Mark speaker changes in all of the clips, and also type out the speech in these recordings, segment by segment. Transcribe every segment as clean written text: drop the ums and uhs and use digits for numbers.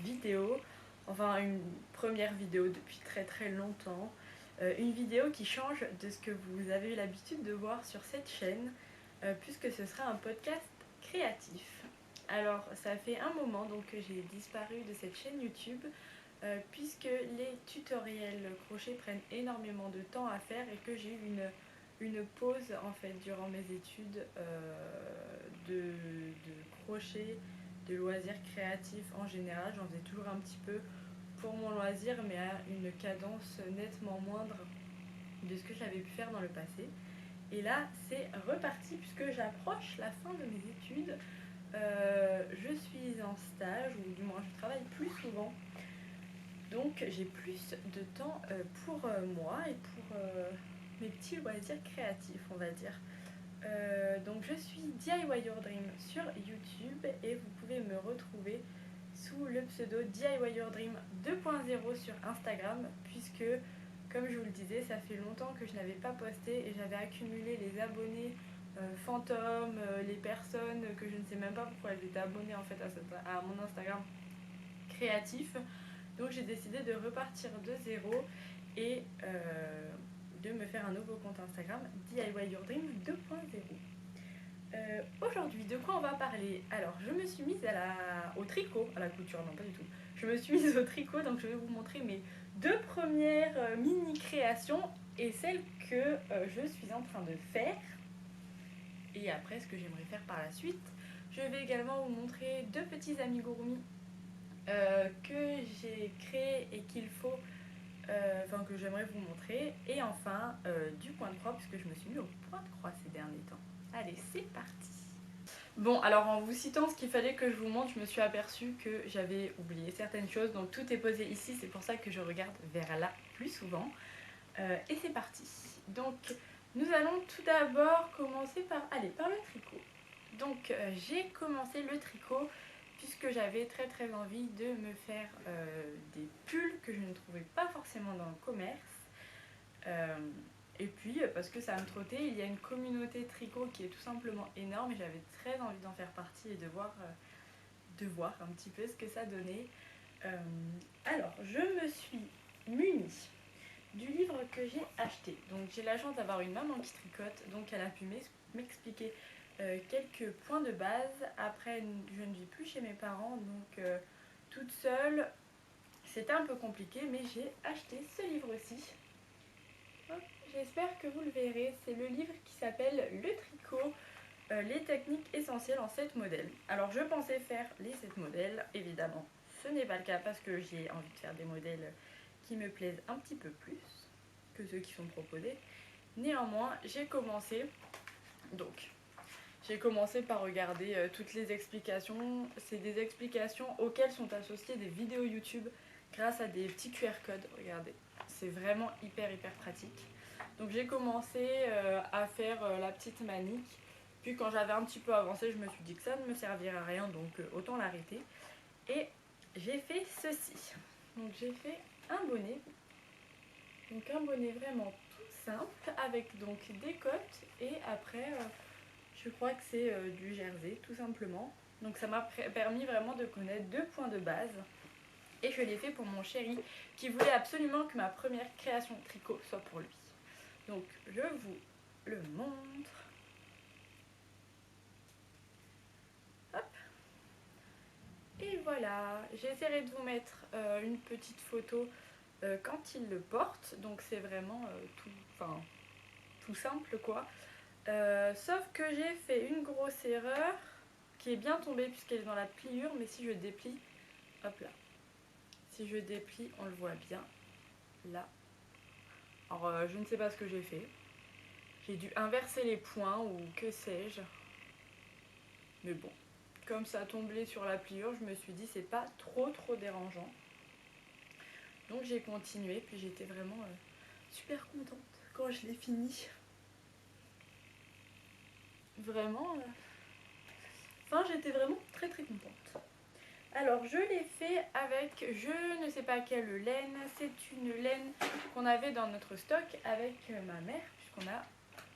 Speaker 1: vidéo, enfin une première vidéo depuis très très longtemps, une vidéo qui change de ce que vous avez eu l'habitude de voir sur cette chaîne, puisque ce sera un podcast créatif. Alors ça fait un moment donc que j'ai disparu de cette chaîne YouTube, puisque les tutoriels crochet prennent énormément de temps à faire et que j'ai eu une pause en fait durant mes études de crochet, de loisirs créatifs en général. J'en faisais toujours un petit peu pour mon loisir, mais à une cadence nettement moindre de ce que j'avais pu faire dans le passé. Et là c'est reparti puisque j'approche la fin de mes études. Je suis en stage, ou du moins je travaille plus souvent. Donc j'ai plus de temps pour moi et pour mes petits loisirs créatifs, on va dire. Donc je suis DIY Your Dream sur YouTube et vous pouvez me retrouver sous le pseudo DIY Your Dream 2.0 sur Instagram, puisque comme je vous le disais, ça fait longtemps que je n'avais pas posté et j'avais accumulé les abonnés fantômes, les personnes que je ne sais même pas pourquoi elles étaient abonnées en fait à mon Instagram créatif. Donc j'ai décidé de repartir de zéro et de me faire un nouveau compte Instagram, DIY Your Dream 2.0. Aujourd'hui, de quoi on va parler? Alors, je me suis mise au tricot, à la couture, non pas du tout. Je me suis mise au tricot, donc je vais vous montrer mes deux premières mini-créations et celles que je suis en train de faire. Et après, ce que j'aimerais faire par la suite. Je vais également vous montrer deux petits amigurumi que j'ai créé et qu'il faut, que j'aimerais vous montrer. Et enfin, du point de croix, puisque je me suis mis au point de croix ces derniers temps. Allez, c'est parti. Bon, alors en vous citant ce qu'il fallait que je vous montre, je me suis aperçue que j'avais oublié certaines choses. Donc tout est posé ici, c'est pour ça que je regarde vers là plus souvent. Et c'est parti. Donc nous allons tout d'abord commencer par le tricot. Donc j'ai commencé le tricot puisque j'avais très très envie de me faire des pulls que je ne trouvais pas forcément dans le commerce. Et puis parce que ça me trottait, il y a une communauté tricot qui est tout simplement énorme et j'avais très envie d'en faire partie et de voir un petit peu ce que ça donnait. Alors je me suis munie du livre que j'ai acheté. Donc j'ai la chance d'avoir une maman qui tricote, donc elle a pu m'expliquer quelques points de base. Après, je ne vis plus chez mes parents, donc toute seule, c'était un peu compliqué, mais j'ai acheté ce livre-ci. J'espère que vous le verrez. C'est le livre qui s'appelle Le tricot, les techniques essentielles en 7 modèles. Alors je pensais faire les 7 modèles, évidemment ce n'est pas le cas parce que j'ai envie de faire des modèles qui me plaisent un petit peu plus que ceux qui sont proposés. Néanmoins, j'ai commencé par regarder toutes les explications. C'est des explications auxquelles sont associées des vidéos YouTube grâce à des petits QR codes. Regardez, c'est vraiment hyper pratique. Donc j'ai commencé à faire la petite manique. Puis quand j'avais un petit peu avancé, je me suis dit que ça ne me servirait à rien, donc autant l'arrêter. Et j'ai fait ceci. Donc j'ai fait un bonnet. Donc un bonnet vraiment tout simple avec donc des côtes et après je crois que c'est du jersey tout simplement. Donc ça m'a permis vraiment de connaître deux points de base. Et je l'ai fait pour mon chéri qui voulait absolument que ma première création tricot soit pour lui. Donc je vous le montre. Hop. Et voilà, j'essaierai de vous mettre une petite photo quand il le porte. Donc c'est vraiment tout simple quoi. Sauf que j'ai fait une grosse erreur qui est bien tombée puisqu'elle est dans la pliure, mais si je déplie, hop là, si je déplie, on le voit bien là. Alors je ne sais pas ce que j'ai fait. J'ai dû inverser les points ou que sais-je. Mais bon, comme ça tombait sur la pliure, je me suis dit c'est pas trop dérangeant. Donc j'ai continué, puis j'étais vraiment super contente quand je l'ai fini. Vraiment, j'étais vraiment très contente. Alors je l'ai fait avec, je ne sais pas quelle laine, c'est une laine qu'on avait dans notre stock avec ma mère, puisqu'on a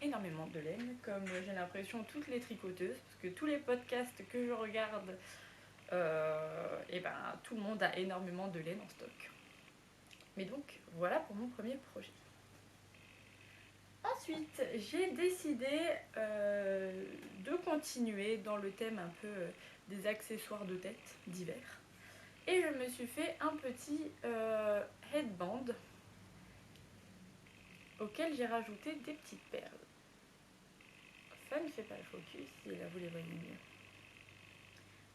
Speaker 1: énormément de laine, comme j'ai l'impression toutes les tricoteuses, parce que tous les podcasts que je regarde et ben tout le monde a énormément de laine en stock. Mais donc voilà pour mon premier projet. Ensuite, j'ai décidé de continuer dans le thème un peu des accessoires de tête d'hiver. Et je me suis fait un petit headband auquel j'ai rajouté des petites perles. Ça ne fait pas le focus, si là vous les voyez mieux.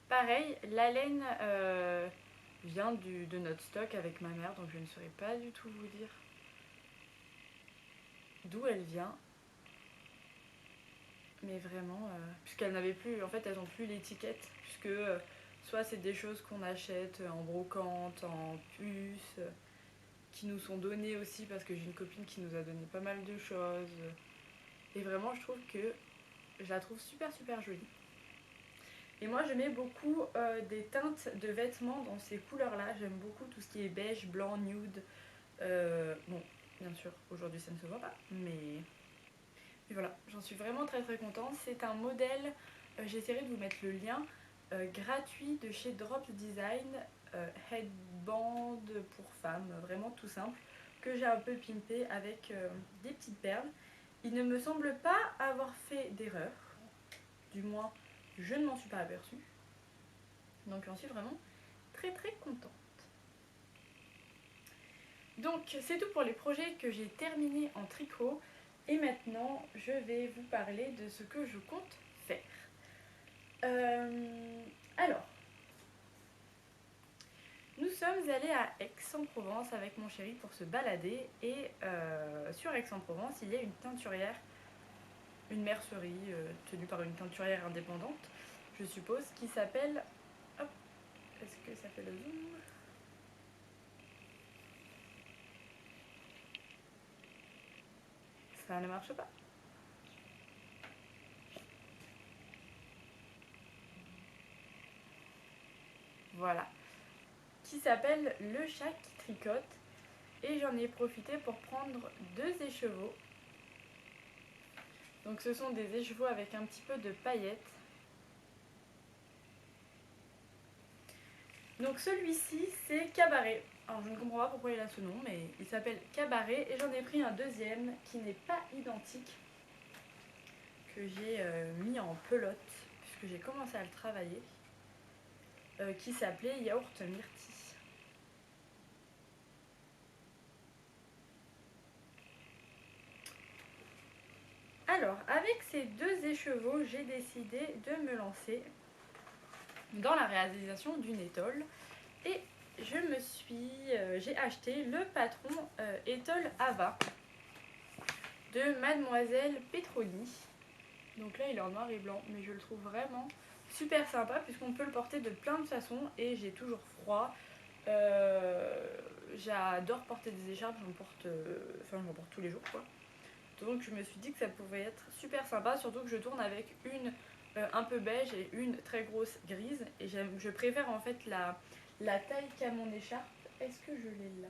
Speaker 1: Pareil, la laine vient de notre stock avec ma mère, donc je ne saurais pas du tout vous dire d'où elle vient. Mais vraiment, puisqu'elles n'avaient plus, en fait elles n'ont plus l'étiquette, puisque soit c'est des choses qu'on achète en brocante, en puce, qui nous sont données aussi parce que j'ai une copine qui nous a donné pas mal de choses. Et vraiment je trouve que je la trouve super super jolie. Et moi je mets beaucoup des teintes de vêtements dans ces couleurs là, j'aime beaucoup tout ce qui est beige, blanc, nude. Bon, bien sûr aujourd'hui ça ne se voit pas, mais voilà, j'en suis vraiment très très contente. C'est un modèle, j'essaierai de vous mettre le lien, gratuit de chez Drop Design, headband pour femmes, vraiment tout simple, que j'ai un peu pimpé avec des petites perles. Il ne me semble pas avoir fait d'erreur, du moins je ne m'en suis pas aperçue. Donc j'en suis vraiment très très contente. Donc c'est tout pour les projets que j'ai terminés en tricot. Et maintenant je vais vous parler de ce que je compte faire. Alors, nous sommes allés à Aix-en-Provence avec mon chéri pour se balader. Et sur Aix-en-Provence, il y a une teinturière, une mercerie tenue par une teinturière indépendante, je suppose, qui s'appelle... Hop, est-ce que ça fait le zoom? Ça ne marche pas. Voilà. Qui s'appelle Le Chat qui tricote. Et j'en ai profité pour prendre 2 écheveaux. Donc ce sont des écheveaux avec un petit peu de paillettes. Donc celui-ci c'est Cabaret. Alors je ne comprends pas pourquoi il a ce nom, mais il s'appelle Cabaret. Et j'en ai pris un deuxième qui n'est pas identique, que j'ai mis en pelote, puisque j'ai commencé à le travailler, qui s'appelait Yaourt Myrtille. Alors, avec ces 2 écheveaux, j'ai décidé de me lancer dans la réalisation d'une étole. Et j'ai acheté le patron étole Ava de Mademoiselle Petroni. Donc là, il est en noir et blanc, mais je le trouve vraiment super sympa puisqu'on peut le porter de plein de façons et j'ai toujours froid. J'adore porter des écharpes, j'en porte tous les jours quoi. Donc je me suis dit que ça pouvait être super sympa, surtout que je tourne avec une un peu beige et une très grosse grise. Et je préfère en fait la taille qu'a mon écharpe. Est-ce que je l'ai là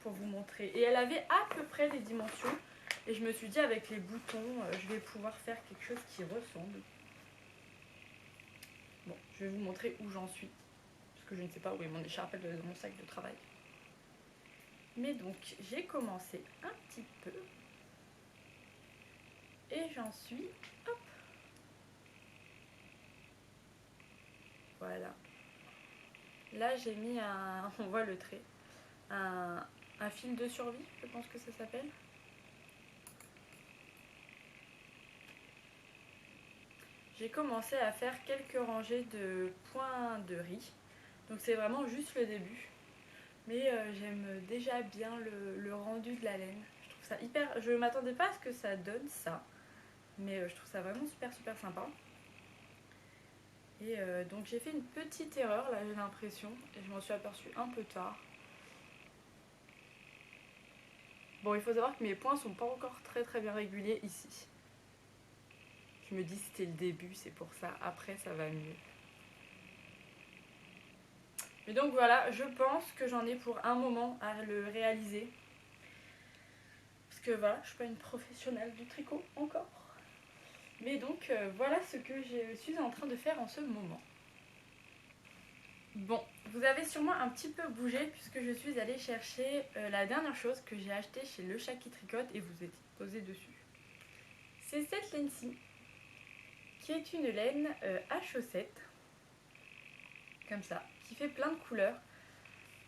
Speaker 1: pour vous montrer? Et elle avait à peu près les dimensions. Et je me suis dit avec les boutons, je vais pouvoir faire quelque chose qui ressemble. Bon, je vais vous montrer où j'en suis. Parce que je ne sais pas où est mon écharpe dans mon sac de travail. Mais donc j'ai commencé un petit peu. Et j'en suis, hop, voilà. Là j'ai mis on voit le trait, un fil de survie, je pense que ça s'appelle. J'ai commencé à faire quelques rangées de points de riz. Donc c'est vraiment juste le début. Mais j'aime déjà bien le rendu de la laine. Je trouve ça hyper... Je m'attendais pas à ce que ça donne ça. Mais je trouve ça vraiment super super sympa. Et donc j'ai fait une petite erreur là j'ai l'impression. Et je m'en suis aperçue un peu tard. Bon, il faut savoir que mes points sont pas encore très très bien réguliers ici. Je me dis c'était le début, c'est pour ça. Après ça va mieux. Mais donc voilà, je pense que j'en ai pour un moment à le réaliser. Parce que voilà, je suis pas une professionnelle du tricot encore. Mais donc voilà ce que je suis en train de faire en ce moment. Bon, vous avez sûrement un petit peu bougé puisque je suis allée chercher la dernière chose que j'ai achetée chez Le Chat qui tricote et vous êtes posé dessus. C'est cette laine-ci qui est une laine à chaussettes, comme ça, qui fait plein de couleurs.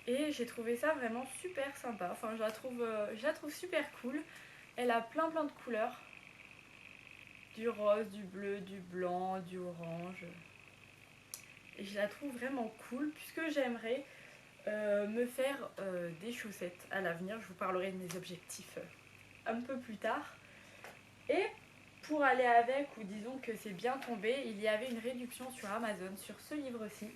Speaker 1: Et j'ai trouvé ça vraiment super sympa, enfin je la trouve super cool. Elle a plein de couleurs, du rose, du bleu, du blanc, du orange. Et je la trouve vraiment cool puisque j'aimerais me faire des chaussettes à l'avenir. Je vous parlerai de mes objectifs un peu plus tard. Et pour aller avec, ou disons que c'est bien tombé, il y avait une réduction sur Amazon sur ce livre-ci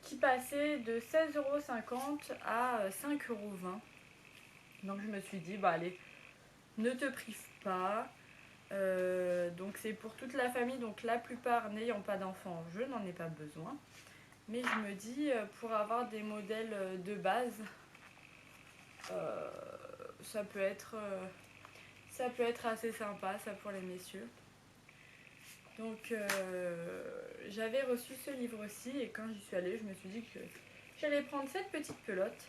Speaker 1: qui passait de 16,50 € à 5,20 €. Donc je me suis dit, bah allez, ne te prive pas. Donc c'est pour toute la famille, donc la plupart n'ayant pas d'enfants, je n'en ai pas besoin. Mais je me dis, pour avoir des modèles de base, euh, ça peut être assez sympa, ça pour les messieurs. Donc j'avais reçu ce livre-ci et quand j'y suis allée, je me suis dit que j'allais prendre cette petite pelote.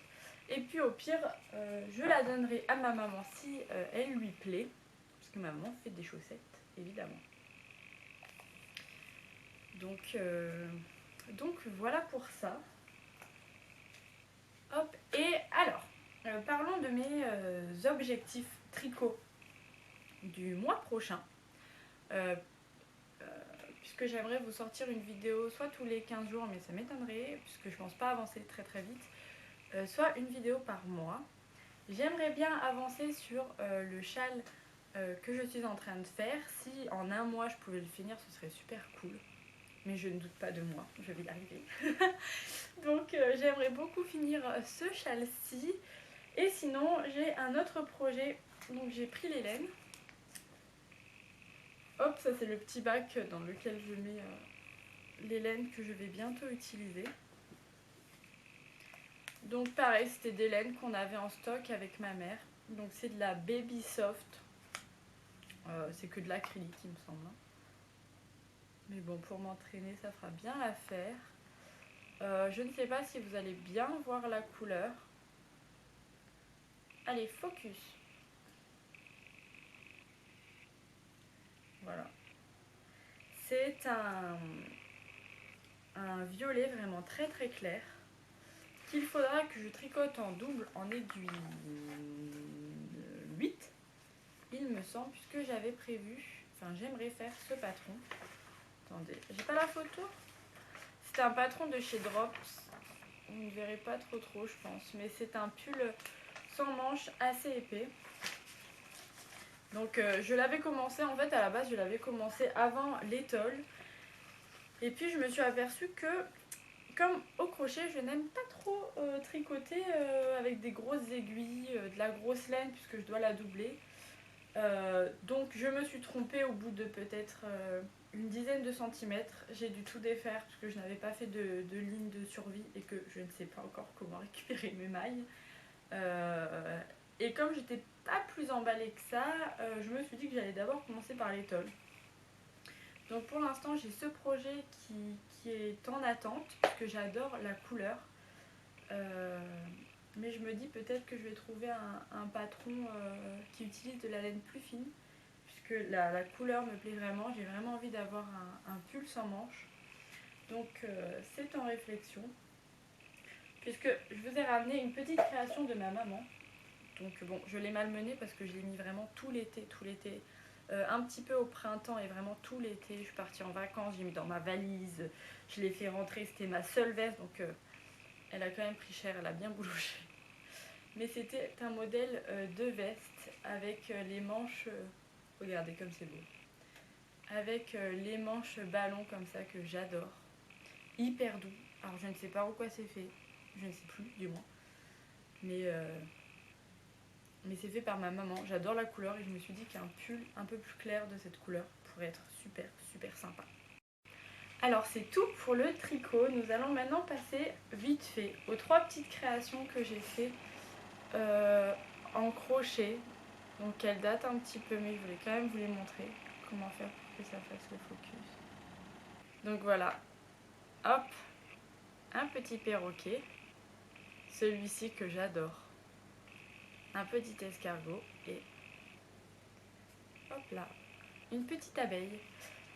Speaker 1: Et puis au pire, je la donnerai à ma maman si elle lui plaît. Parce que ma maman fait des chaussettes, évidemment. Donc voilà pour ça. Hop, et alors, parlons de mes objectifs tricot du mois prochain. Puisque j'aimerais vous sortir une vidéo soit tous les 15 jours, mais ça m'étonnerait, puisque je pense pas avancer très vite, soit une vidéo par mois. J'aimerais bien avancer sur le châle que je suis en train de faire. Si en un mois je pouvais le finir, ce serait super cool. Mais je ne doute pas de moi, je vais y arriver. Donc j'aimerais beaucoup finir ce châle-ci. Et sinon, j'ai un autre projet. Donc j'ai pris les laines. Hop, ça c'est le petit bac dans lequel je mets les laines que je vais bientôt utiliser. Donc pareil, c'était des laines qu'on avait en stock avec ma mère. Donc c'est de la Baby Soft. C'est que de l'acrylique il me semble. Mais bon, pour m'entraîner, ça fera bien l'affaire. Je ne sais pas si vous allez bien voir la couleur. Allez, focus. Voilà. C'est un violet vraiment très clair qu'il faudra que je tricote en double en aiguille 8, il me semble, puisque j'avais prévu, enfin j'aimerais faire ce patron. Attendez, j'ai pas la photo. C'est un patron de chez Drops. Vous ne verrez pas trop je pense, mais c'est un pull sans manches assez épais. Donc je l'avais commencé, en fait à la base je l'avais commencé avant l'étole. Et puis je me suis aperçue que comme au crochet je n'aime pas trop tricoter avec des grosses aiguilles, de la grosse laine puisque je dois la doubler. Donc je me suis trompée au bout de peut-être une dizaine de centimètres. J'ai dû tout défaire parce que je n'avais pas fait de ligne de survie et que je ne sais pas encore comment récupérer mes mailles. Et comme j'étais pas plus emballée que ça, je me suis dit que j'allais d'abord commencer par l'étole. Donc pour l'instant j'ai ce projet qui est en attente parce que j'adore la couleur. Mais je me dis peut-être que je vais trouver un patron qui utilise de la laine plus fine puisque la couleur me plaît vraiment. J'ai vraiment envie d'avoir un pull sans manches. Donc c'est en réflexion. Puisque je vous ai ramené une petite création de ma maman. Donc bon, je l'ai malmenée parce que je l'ai mis vraiment tout l'été. Un petit peu au printemps et vraiment tout l'été. Je suis partie en vacances, j'ai mis dans ma valise. Je l'ai fait rentrer, c'était ma seule veste. Donc elle a quand même pris cher, elle a bien bougé. Mais c'était un modèle de veste avec les manches... regardez comme c'est beau. Avec les manches ballon comme ça que j'adore. Hyper doux. Alors je ne sais pas pourquoi c'est fait. Je ne sais plus du moins. Mais c'est fait par ma maman. J'adore la couleur et je me suis dit qu'un pull un peu plus clair de cette couleur pourrait être super sympa. Alors c'est tout pour le tricot. Nous allons maintenant passer vite fait aux 3 petites créations que j'ai fait en crochet. Donc elles datent un petit peu mais je voulais quand même vous les montrer. Comment faire pour que ça fasse le focus. Donc voilà. Hop. un petit perroquet, celui-ci que j'adore, un petit escargot et hop là, une petite abeille.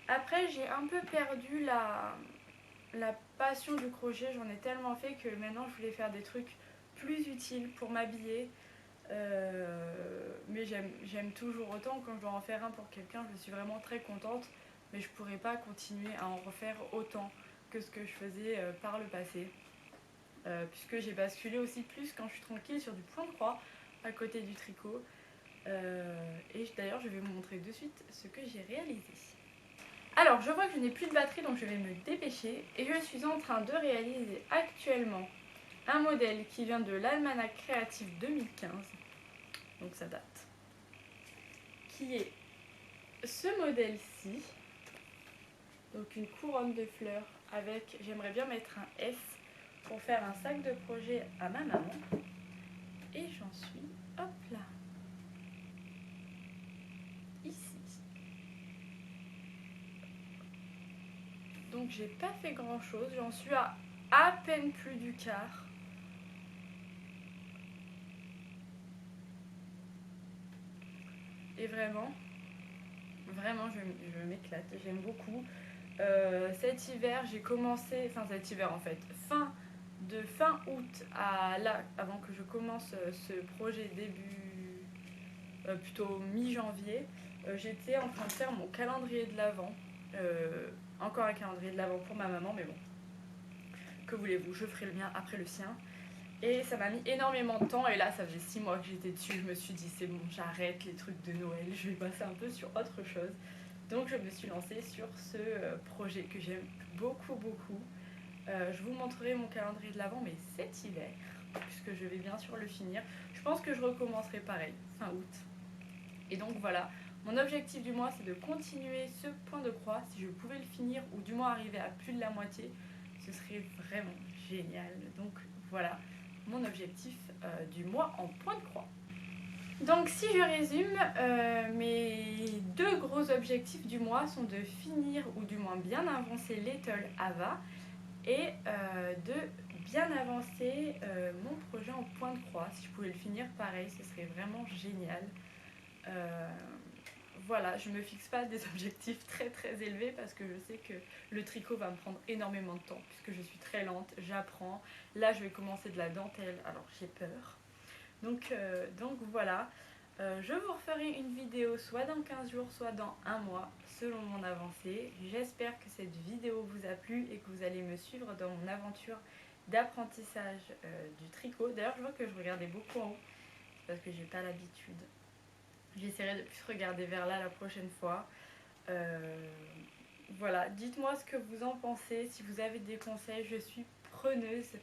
Speaker 1: Après j'ai un peu perdu la passion du crochet, j'en ai tellement fait que maintenant je voulais faire des trucs plus utiles pour m'habiller. Mais j'aime toujours autant. Quand je dois en faire un pour quelqu'un, je suis vraiment très contente, mais je pourrais pas continuer à en refaire autant que ce que je faisais par le passé, puisque j'ai basculé aussi plus quand je suis tranquille sur du point de croix à côté du tricot. Et d'ailleurs je vais vous montrer de suite ce que j'ai réalisé. Alors je vois que je n'ai plus de batterie, donc je vais me dépêcher, et je suis en train de réaliser actuellement un modèle qui vient de l'Almanach Créatif 2015, donc ça date, qui est ce modèle-ci, donc une couronne de fleurs avec, j'aimerais bien mettre un S pour faire un sac de projet à ma maman, et j'en suis, hop là, ici. Donc j'ai pas fait grand chose, j'en suis à peine plus du quart. Et vraiment, je m'éclate, j'aime beaucoup. Cet hiver, j'ai commencé, enfin cet hiver en fait, fin août à là, avant que je commence ce projet plutôt mi-janvier, j'étais en train de faire mon calendrier de l'Avent. Encore un calendrier de l'Avent pour ma maman, mais bon, que voulez-vous, je ferai le mien après le sien. Et ça m'a mis énormément de temps, et là ça faisait 6 mois que j'étais dessus, je me suis dit c'est bon, j'arrête les trucs de Noël, je vais passer un peu sur autre chose. Donc je me suis lancée sur ce projet que j'aime beaucoup beaucoup. Je vous montrerai mon calendrier de l'Avent, mais cet hiver, puisque je vais bien sûr le finir. Je pense que je recommencerai pareil, fin août. Et donc voilà, mon objectif du mois c'est de continuer ce point de croix. Si je pouvais le finir, ou du moins arriver à plus de la moitié, ce serait vraiment génial. Donc voilà mon objectif du mois en point de croix. Donc si je résume, mes deux gros objectifs du mois sont de finir, ou du moins bien avancer Little Ava, et de bien avancer mon projet en point de croix. Si je pouvais le finir pareil, ce serait vraiment génial. Voilà, je me fixe pas des objectifs très très élevés parce que je sais que le tricot va me prendre énormément de temps puisque je suis très lente, j'apprends. Là je vais commencer de la dentelle, alors j'ai peur. Donc voilà, je vous referai une vidéo soit dans 15 jours, soit dans un mois, selon mon avancée. J'espère que cette vidéo vous a plu et que vous allez me suivre dans mon aventure d'apprentissage du tricot. D'ailleurs je vois que je regardais beaucoup en haut, parce que j'ai pas l'habitude. J'essaierai de plus regarder vers là la prochaine fois. Voilà, dites-moi ce que vous en pensez. Si vous avez des conseils, je suis preneuse.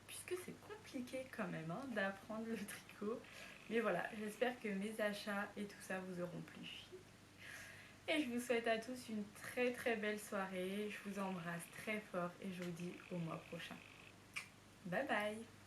Speaker 1: Puisque c'est compliqué quand même hein, d'apprendre le tricot. Mais voilà, j'espère que mes achats et tout ça vous auront plu. Et je vous souhaite à tous une très très belle soirée. Je vous embrasse très fort et je vous dis au mois prochain. Bye bye!